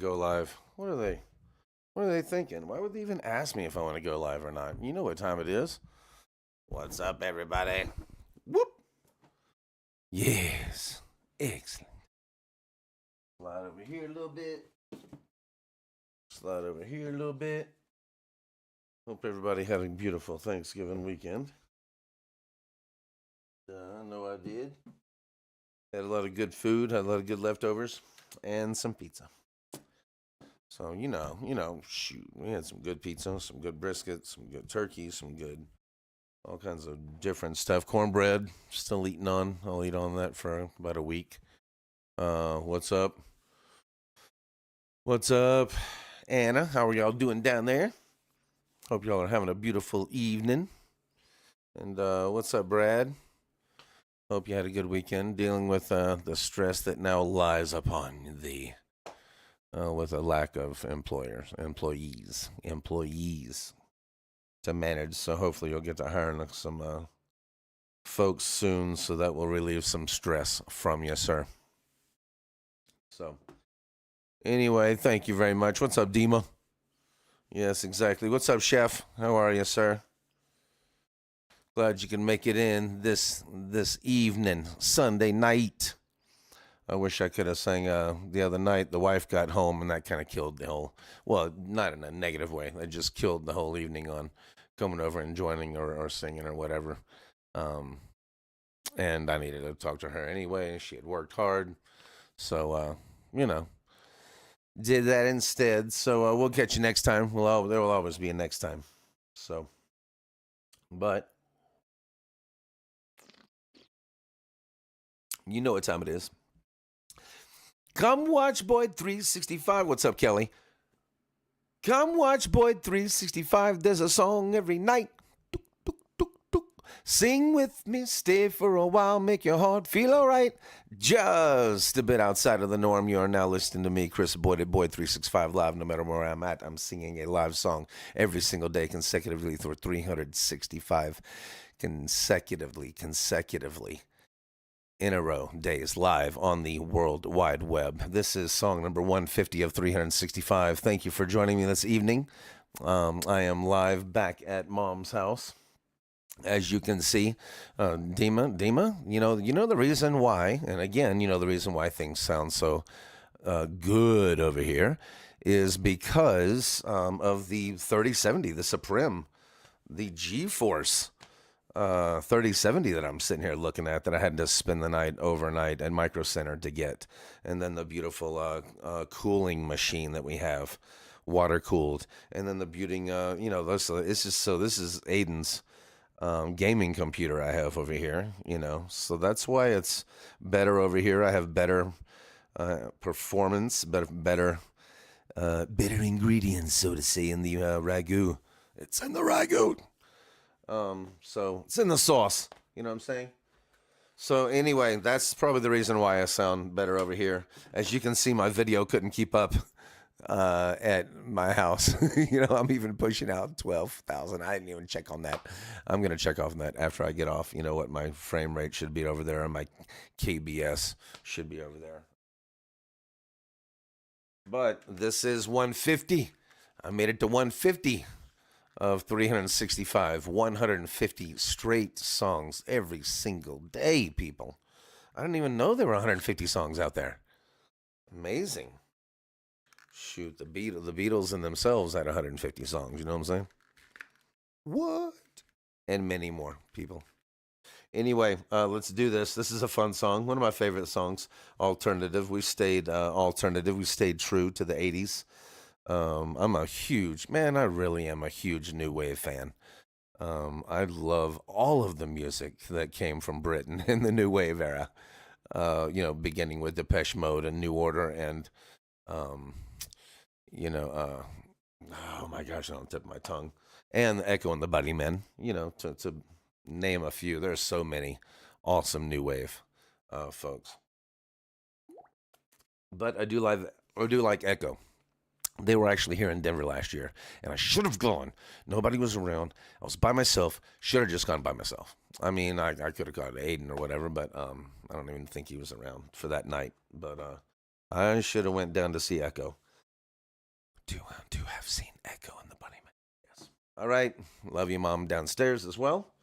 go live. What are they thinking? Why would they even ask me if I want to go live or not? You know what time it is. What's up, everybody? Whoop. Yes. Excellent. Slide over here a little bit. Slide over here a little bit. Hope everybody had a beautiful Thanksgiving weekend. I know I did. Had a lot of good food, had a lot of good leftovers, and some pizza. So, shoot, we had some good pizza, some good brisket, some good turkey, some good, all kinds of different stuff. Cornbread, still eating on. I'll eat on that for about a week. What's up? What's up, Anna? How are y'all doing down there? Hope y'all are having a beautiful evening. And what's up, Brad? Hope you had a good weekend dealing with the stress that now lies upon thee with a lack of employees to manage. So hopefully you'll get to hiring some folks soon, so that will relieve some stress from you, sir. So anyway, thank you very much. What's up, Dima? Yes, exactly. What's up, Chef? How are you, sir? Glad you can make it in this evening, Sunday night. I wish I could have sang the other night. The wife got home, and that kind of killed the whole, well, not in a negative way. It just killed the whole evening on coming over and joining or singing or whatever. And I needed to talk to her anyway. She had worked hard. So, did that instead. So we'll catch you next time. There will always be a next time. So, but you know what time it is. Come watch Boyd 365. What's up, Kelly? Come watch Boyd 365. There's a song every night. Sing with me, stay for a while, make your heart feel all right. Just a bit outside of the norm. You are now listening to me, Chris Boyd at Boyd 365 Live. No matter where I'm at, I'm singing a live song every single day consecutively for 365 consecutively in a row days live on the World Wide Web. This is song number 150 of 365. Thank you for joining me this evening. I am live back at Mom's house. As you can see, Dima, you know the reason why, and again, you know the reason why things sound so good over here is because of the 3070, the Supreme, the GeForce 3070 that I'm sitting here looking at, that I had to spend the night overnight at Micro Center to get, and then the beautiful cooling machine that we have, water cooled, and then the beauty, this is Aiden's gaming computer I have over here, so that's why it's better over here. I have better performance, better ingredients, so to say, in the ragu. It's in the ragu. So it's in the sauce. You know what I'm saying? So anyway, that's probably the reason why I sound better over here. As you can see, my video couldn't keep up at my house. I'm even pushing out 12,000. I didn't even check on that. I'm going to check off on that after I get off. You know what my frame rate should be over there, and my KBS should be over there. But this is 150. I made it to 150 of 365. 150 straight songs every single day, people. I didn't even know there were 150 songs out there. Amazing. Shoot, the Beatles in themselves had 150 songs, you know what I'm saying? What? And many more, people. Anyway, let's do this. This is a fun song. One of my favorite songs, alternative. We stayed alternative. We stayed true to the 80s. I really am a huge new wave fan. I love all of the music that came from Britain in the new wave era. Beginning with Depeche Mode and New Order and oh my gosh, I don't tip my tongue. And Echo and the Bunnymen, to name a few. There's so many awesome new wave folks. But I do like Echo. They were actually here in Denver last year, and I should have gone. Nobody was around. I was by myself. Should have just gone by myself. I mean, I could have gone to Aiden or whatever, but I don't even think he was around for that night. But I should have went down to see Echo. do have seen Echo and the Bunnymen. Yes. All right. Love you, Mom, downstairs as well.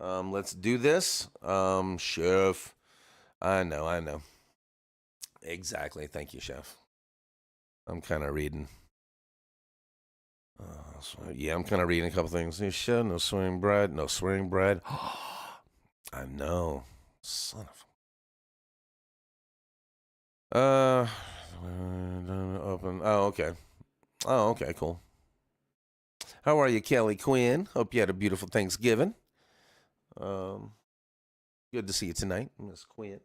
Let's do this. Chef. I know. Exactly. Thank you, Chef. I'm kind of reading. I'm kind of reading a couple things. You should no swearing bread. I know. Son of. Open. Oh, okay, cool. How are you, Kelly Quinn? Hope you had a beautiful Thanksgiving. Good to see you tonight, Miss Quinn.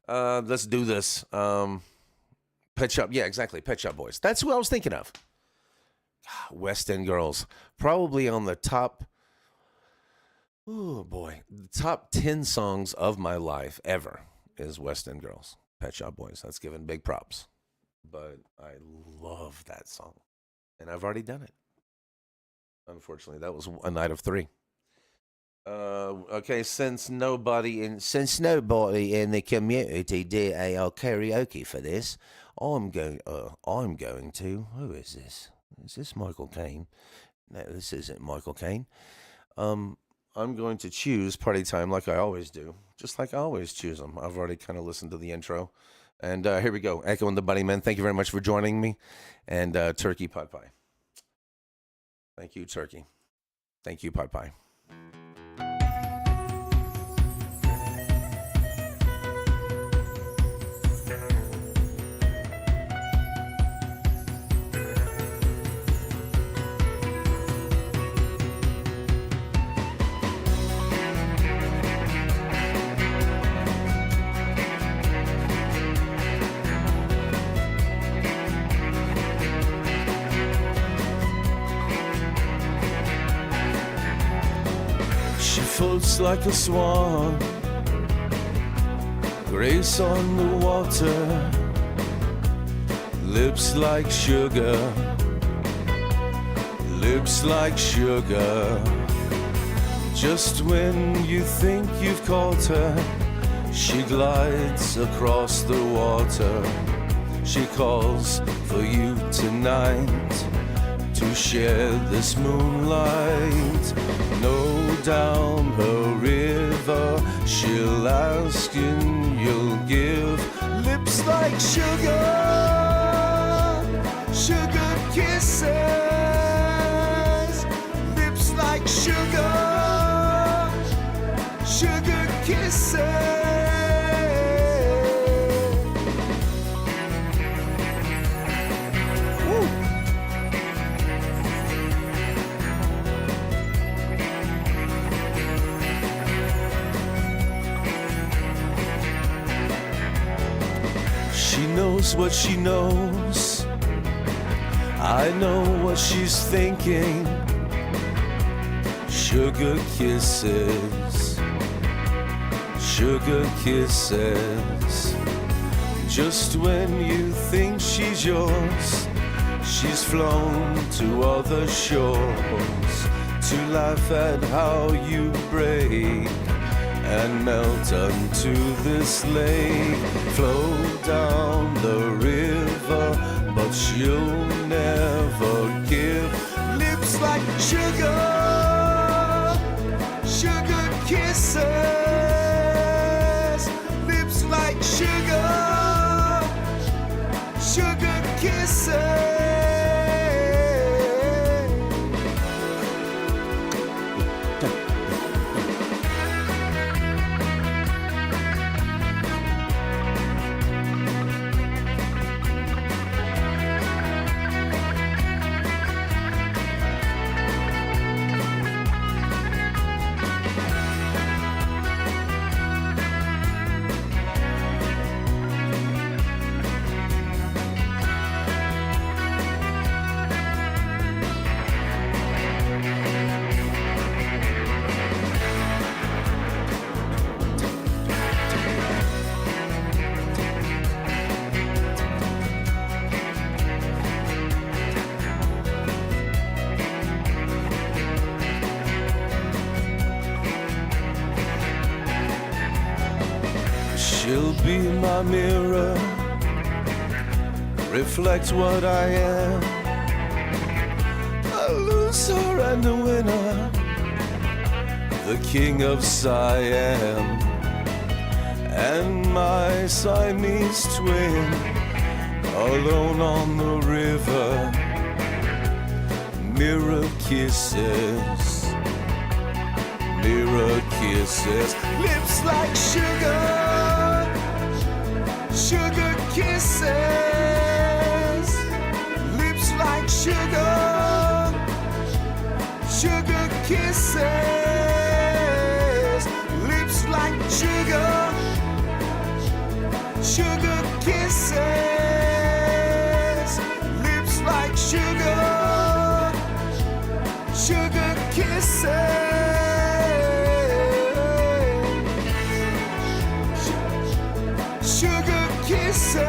Let's do this. Pet Shop. Yeah, exactly. Pet Shop Boys. That's who I was thinking of. West End Girls. Probably on the top. Oh, boy. The top 10 songs of my life ever is West End Girls. Pet Shop Boys. That's given big props. But I love that song. And I've already done it. Unfortunately, that was a night of 3. Okay, since nobody in the community did a karaoke for this, I'm going to. Who is this? Is this Michael Caine? No, this isn't Michael Caine. I'm going to choose Party Time like I always do, just like I always choose them. I've already kind of listened to the intro, and here we go. Echo and the Bunnymen. Thank you very much for joining me, and Turkey Pot Pie. Thank you, Turkey. Thank you, Pot Pie. Floats like a swan, grace on the water, lips like sugar, just when you think you've caught her, she glides across the water, she calls for you tonight, to share this moonlight. No, down the river she'll ask and you'll give. Lips like sugar, sugar kisses. Lips like sugar, sugar kisses. She knows what she knows. I know what she's thinking. Sugar kisses, sugar kisses. Just when you think she's yours, she's flown to other shores to laugh at how you break and melt unto this lake. Flow down the river, but she'll never give. Lips like sugar, sugar kisses. Lips like sugar, sugar kisses. She'll be my mirror, reflects what I am. A loser and a winner, the king of Siam, and my Siamese twin, alone on the river, mirror kisses, mirror kisses, lips like sugar, sugar kisses, lips like sugar, sugar kisses, lips like sugar, sugar kisses, lips like sugar, sugar kisses. Sugar kisses,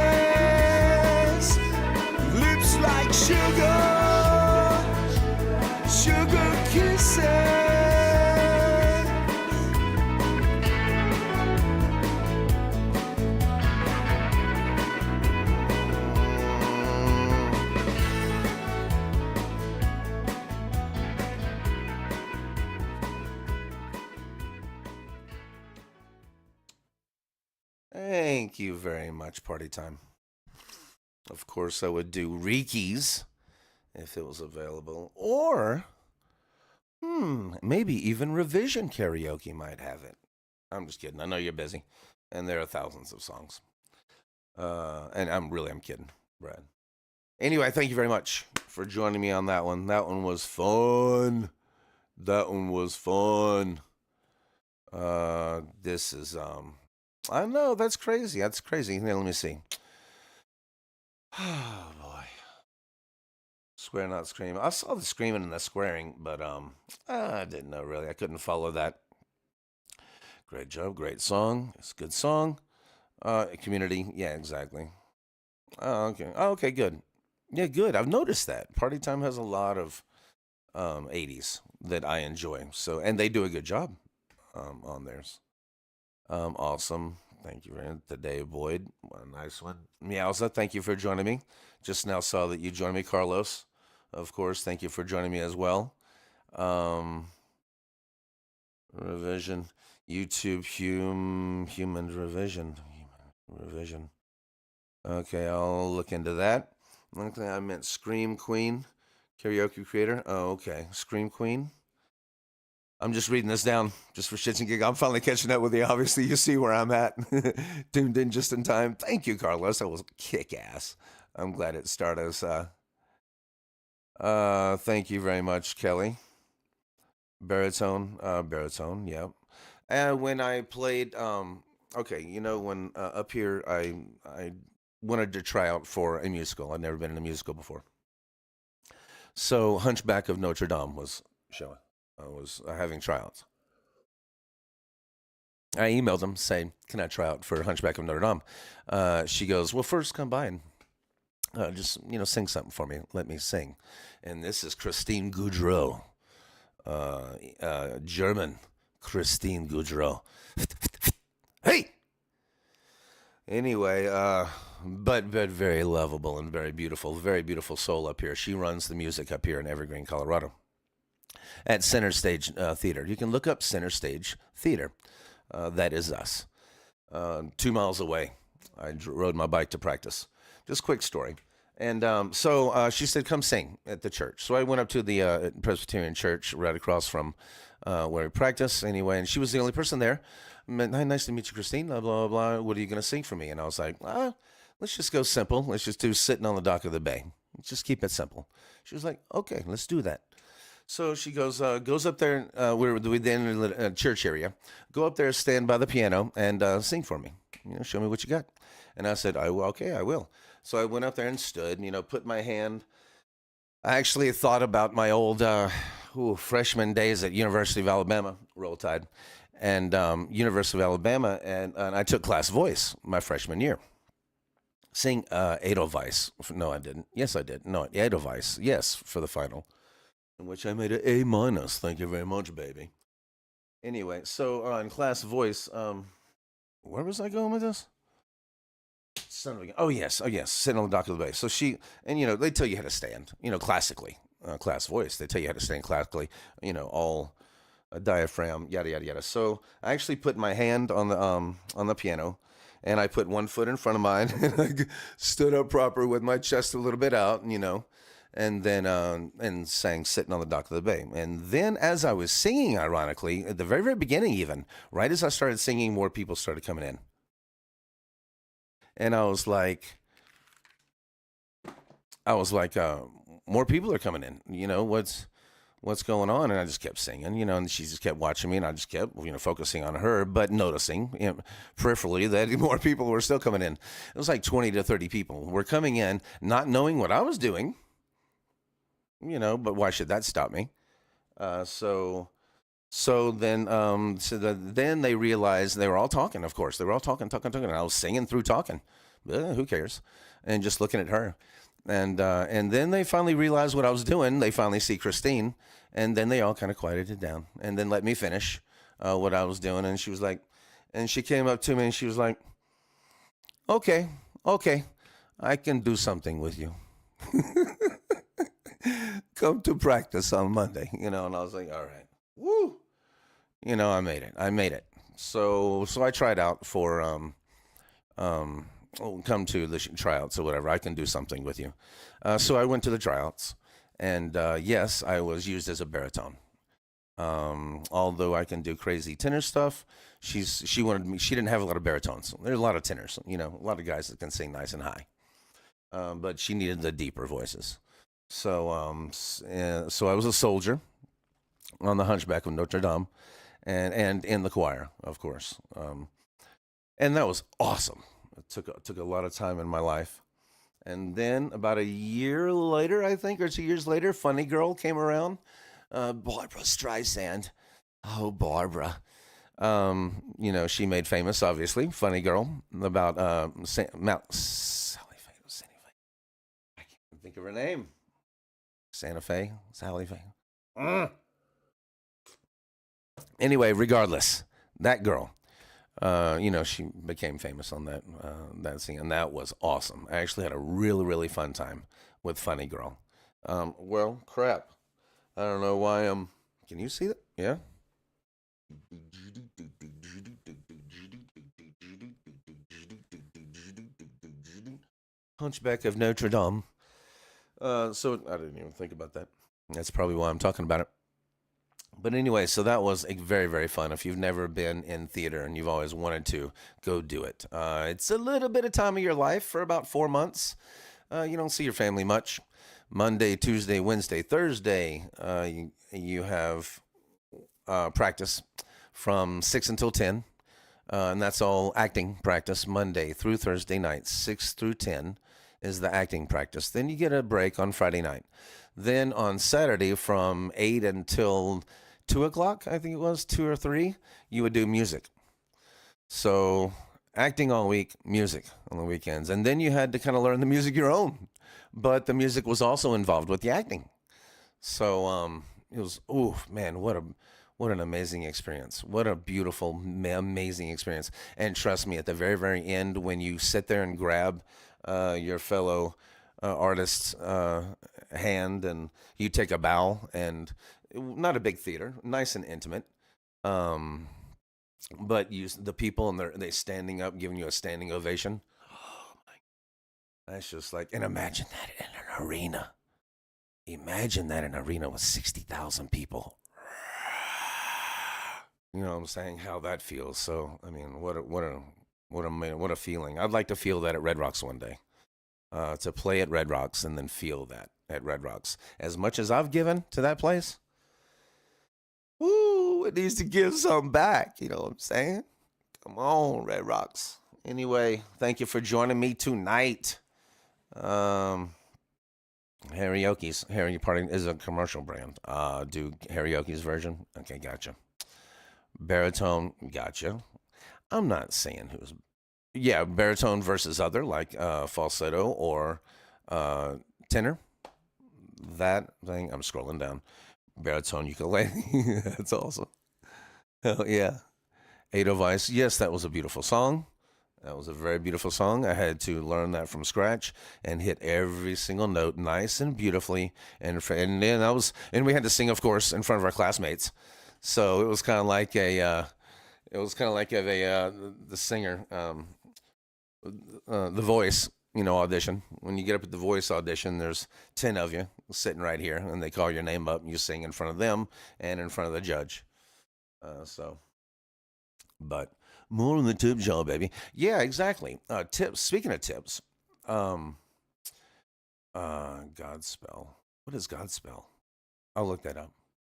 lips like sugar, sugar kisses. Thank you very much, Party Time. Of course, I would do Riki's if it was available. Or, maybe even Revision Karaoke might have it. I'm just kidding. I know you're busy. And there are thousands of songs. And I'm kidding, Brad. Anyway, thank you very much for joining me on that one. That one was fun. This is, I know, that's crazy. That's crazy. Here, let me see. Oh, boy. Swear not scream. I saw the screaming and the squaring, but I didn't know really. I couldn't follow that. Great job, great song. It's a good song. Community, yeah, exactly. Okay, good. Yeah, good. I've noticed that. Party Time has a lot of 80s that I enjoy. So, and they do a good job on theirs. Awesome. Thank you very much. The Dave Boyd. What a nice one. Meowza, thank you for joining me. Just now saw that you joined me, Carlos. Of course, thank you for joining me as well. Um, Revision. YouTube human revision. Revision. Okay, I'll look into that. Okay, I meant Scream Queen. Karaoke creator. Oh, okay. Scream Queen. I'm just reading this down just for shits and gigs. I'm finally catching up with you. Obviously, you see where I'm at. Tuned in just in time. Thank you, Carlos. That was kick ass. I'm glad it started us. Thank you very much, Kelly. Baritone. Yep. And when I played, okay, when up here, I wanted to try out for a musical. I'd never been in a musical before. So Hunchback of Notre Dame was showing. I was having tryouts. I emailed them saying, "Can I try out for Hunchback of Notre Dame?" She goes, "Well, first come by and just sing something for me. Let me sing." And this is Christine Goudreau, German Christine Goudreau. Hey. Anyway, but very lovable and very beautiful soul up here. She runs the music up here in Evergreen, Colorado, at Center Stage Theater. You can look up Center Stage Theater. That is us. 2 miles away. I rode my bike to practice. Just quick story. And so she said, "Come sing at the church." So I went up to the Presbyterian church right across from where we practice anyway. And she was the only person there. "Hi, nice to meet you, Christine. Blah, blah, blah. What are you going to sing for me?" And I was like, let's just go simple. Let's just do Sitting on the Dock of the Bay. Let's just keep it simple. She was like, "Okay, let's do that." So she goes up there. We're within a church area. Go up there, stand by the piano, and sing for me. Show me what you got. And I said, "I will. Okay, I will." So I went up there and stood. Put my hand. I actually thought about my old freshman days at University of Alabama, Roll Tide, and University of Alabama, and I took class voice my freshman year. Sing Edelweiss. No, I didn't. Yes, I did. No, Edelweiss. Yes, for the final. In which I made an A minus. Thank you very much, baby. Anyway, so in class voice, where was I going with this? Son of a, oh yes, sitting on the dock of the bay. So she, and they tell you how to stand, classically, class voice. They tell you how to stand classically, all a diaphragm, yada yada yada. So I actually put my hand on the piano, and I put one foot in front of mine, and I stood up proper with my chest a little bit out, and then and sang sitting on the dock of the bay. And then as I was singing, ironically, at the very very beginning, even right as I started singing, more people started coming in, and I was like, more people are coming in. What's going on? And I just kept singing, and she just kept watching me, and I just kept, focusing on her, but noticing, peripherally that more people were still coming in. It was like 20 to 30 people were coming in, not knowing what I was doing, but why should that stop me? Uh, so, then they realized they were all talking, of course. They were all talking, and I was singing through talking. Who cares? And just looking at her. And then they finally realized what I was doing. They finally see Christine, and then they all kind of quieted it down, and then let me finish what I was doing. And she was like, and she came up to me and she was like, "Okay, okay, I can do something with you. Come to practice on Monday." And I was like, "All right, woo." I made it. I made it. So I tried out for come to the tryouts or whatever. I can do something with you. So I went to the tryouts, and yes, I was used as a baritone. Although I can do crazy tenor stuff, she wanted me. She didn't have a lot of baritones. There's a lot of tenors, a lot of guys that can sing nice and high, but she needed the deeper voices. So I was a soldier on the Hunchback of Notre Dame, and in the choir, of course. And that was awesome. It took a lot of time in my life. And then about a year later, I think, or 2 years later, Funny Girl came around. Barbara Streisand. Oh, Barbara. She made famous, obviously, Funny Girl, about Mount Sally Faye. Santa Fe. I can't think of her name. Santa Fe, Sally Faye. Anyway, regardless, that girl. She became famous on that scene, and that was awesome. I actually had a really, really fun time with Funny Girl. Well, crap. I don't know why I'm. Can you see that? Yeah. Hunchback of Notre Dame. So I didn't even think about that. That's probably why I'm talking about it. But anyway, so that was a very, very fun. If you've never been in theater and you've always wanted to, go do it. It's a little bit of time of your life for about 4 months. You don't see your family much. Monday, Tuesday, Wednesday, Thursday, you have practice from 6 until 10. And that's all acting practice Monday through Thursday night, 6 through 10 is the acting practice. Then you get a break on Friday night. Then on Saturday from 8 until 2 o'clock, I think it was, 2 or 3, you would do music. So acting all week, music on the weekends. And then you had to kind of learn the music your own. But the music was also involved with the acting. So it was, oh man, what an amazing experience. What a beautiful, amazing experience. And trust me, at the very, very end, when you sit there and grab your fellow artist's hand and you take a bow, and not a big theater, nice and intimate. Um, but the people, and they standing up, giving you a standing ovation. Oh my, that's just like, and imagine that in an arena. Imagine that in an arena with 60,000 people. You know what I'm saying? How that feels. So, I mean, what a feeling. I'd like to feel that at Red Rocks one day. To play at Red Rocks and then feel that at Red Rocks. As much as I've given to that place, woo, it needs to give something back. You know what I'm saying? Come on, Red Rocks. Anyway, thank you for joining me tonight. Harry Party is a commercial brand. Do Karaoke's version. Okay, gotcha. Baritone, gotcha. I'm not saying who's, yeah, baritone versus other, like falsetto or tenor. That thing, I'm scrolling down. Baritone ukulele. That's awesome. Hell yeah. Edelweiss, yes, that was a beautiful song. That was a very beautiful song. I had to learn that from scratch and hit every single note nice and beautifully. And then we had to sing, of course, in front of our classmates. So it was kind of like the singer, the voice, audition. When you get up at the voice audition, there's 10 of you sitting right here, and they call your name up, and you sing in front of them and in front of the judge. But more on the tip jar, baby. Yeah, exactly. Tips. Speaking of tips, um, Godspell. What is Godspell? I'll look that up.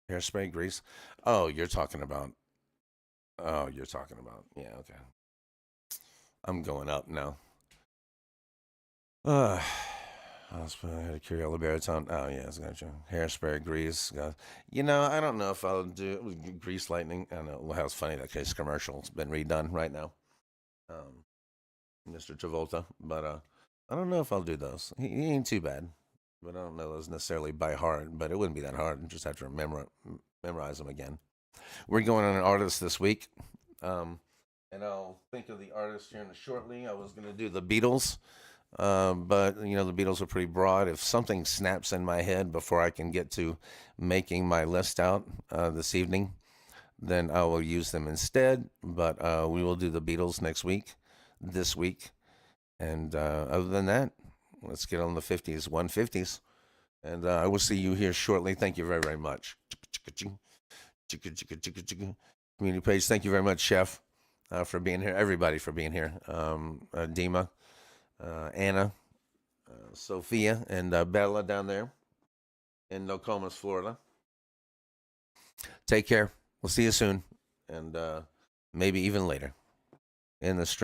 Hairspray grease. Oh, you're talking about. Oh, you're talking about. Yeah, okay. I'm going up now. Uh, I had a Curiella baritone. Oh, yeah, it's got you. Hairspray, grease. I don't know if I'll do grease lightning. I don't know. Well, how it's funny that case commercial's been redone right now. Um, Mr. Travolta, but I don't know if I'll do those. He ain't too bad, but I don't know those necessarily by heart. But it wouldn't be that hard. Just have to memorize them again. We're going on an artist this week, and I'll think of the artist here in shortly. I was going to do the Beatles, but the Beatles are pretty broad. If something snaps in my head before I can get to making my list out this evening, then I will use them instead. But we will do the Beatles this week. And other than that, let's get on the 50s, 150s. And I will see you here shortly. Thank you very, very much. Community page, thank you very much, Chef, for being here. Everybody for being here. Dima, Anna, Sophia, and Bella down there in Nokomis, Florida. Take care. We'll see you soon. And maybe even later in the stream.